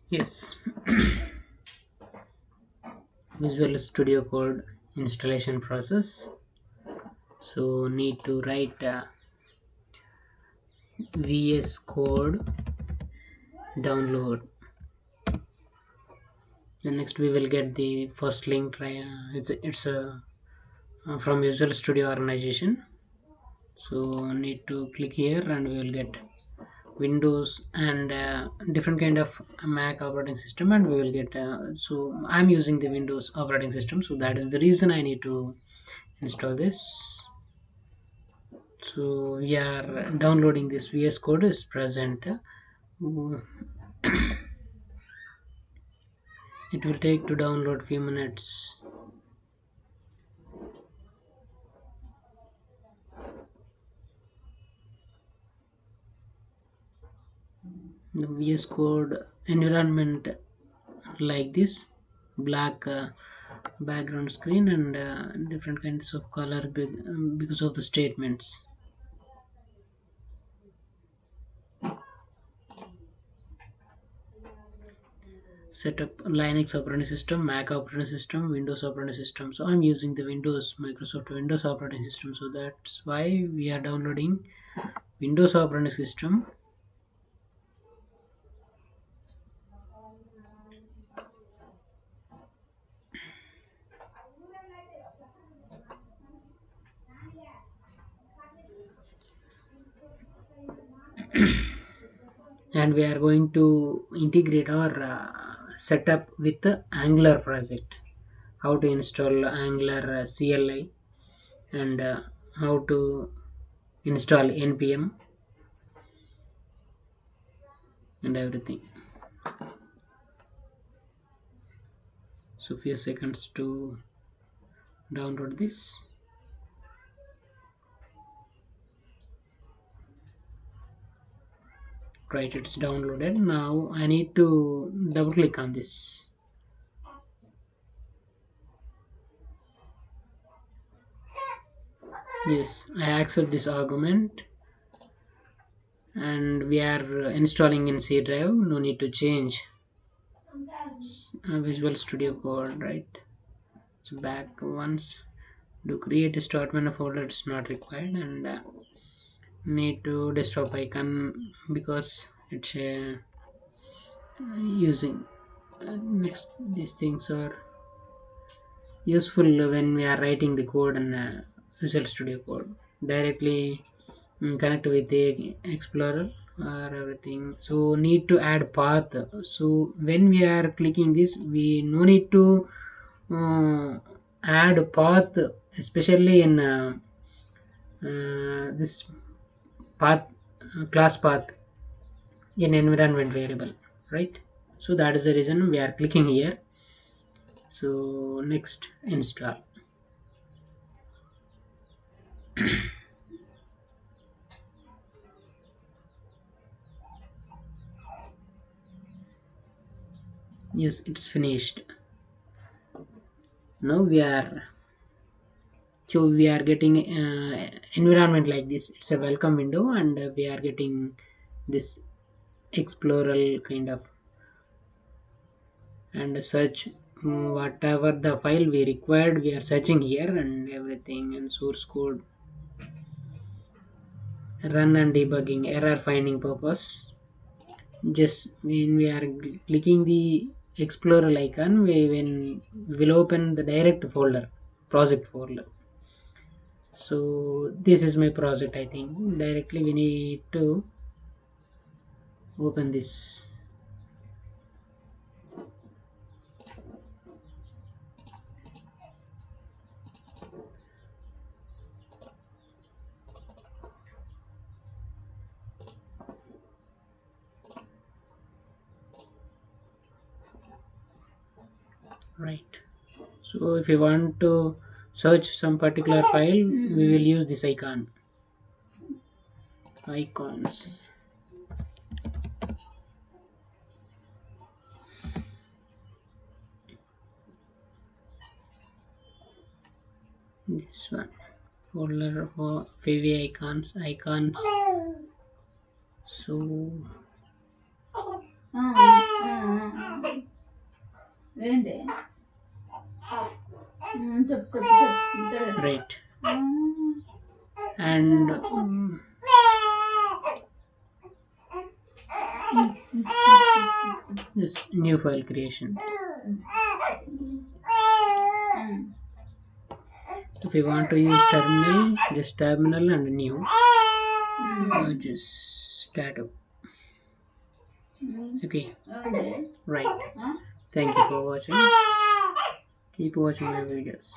Yes, Visual Studio Code installation process. So need to write VS Code download. Then next we will get the first link. It's from Visual Studio organization. So need to click here and we will get Windows and different kind of Mac operating system, and we will get. So I'm using the Windows operating system, so that is the reason I need to install this. So we are downloading this. VS Code is present. It will take to download few minutes. The VS Code environment like this, black background screen and different kinds of color because of the statements. Set up Linux operating system, Mac operating system, Windows operating system. So I'm using the Microsoft Windows operating system. So that's why we are downloading Windows operating system. And we are going to integrate or setup with the Angular project. How to install Angular CLI and how to install npm and everything. So few seconds to download this. Right, it's downloaded. Now I need to double click on this. Yes, I accept this argument, and we are installing in C drive. No need to change Visual Studio Code, right? So back once. To create a start menu folder, it's not required, and need to desktop icon because it's using. Next, these things are useful when we are writing the code in Visual Studio Code. Directly connect with the Explorer or everything. So need to add path. So when we are clicking this, we no need to uh, add path, especially in this path class path in environment variable, right? So that is the reason we are clicking here. So next, install. Yes, it's finished. Now we are getting environment like this. It's a welcome window, and we are getting this explorer kind of and search whatever the file we required. We are searching here and everything, and source code, run and debugging, error finding purpose. Just when we are clicking the explorer icon, we when will open the direct folder, project folder. So this is my project. I think directly we need to open this. Right. So if you want to search some particular file, we will use this icons. This one, folder for favy icons. So ఏంటి చెప్పు చెప్పు చెప్పు right. And this new file creation. If you want to use terminal, just terminal and new. Just start up. Okay, right. Thank you for watching. Keep watching my videos.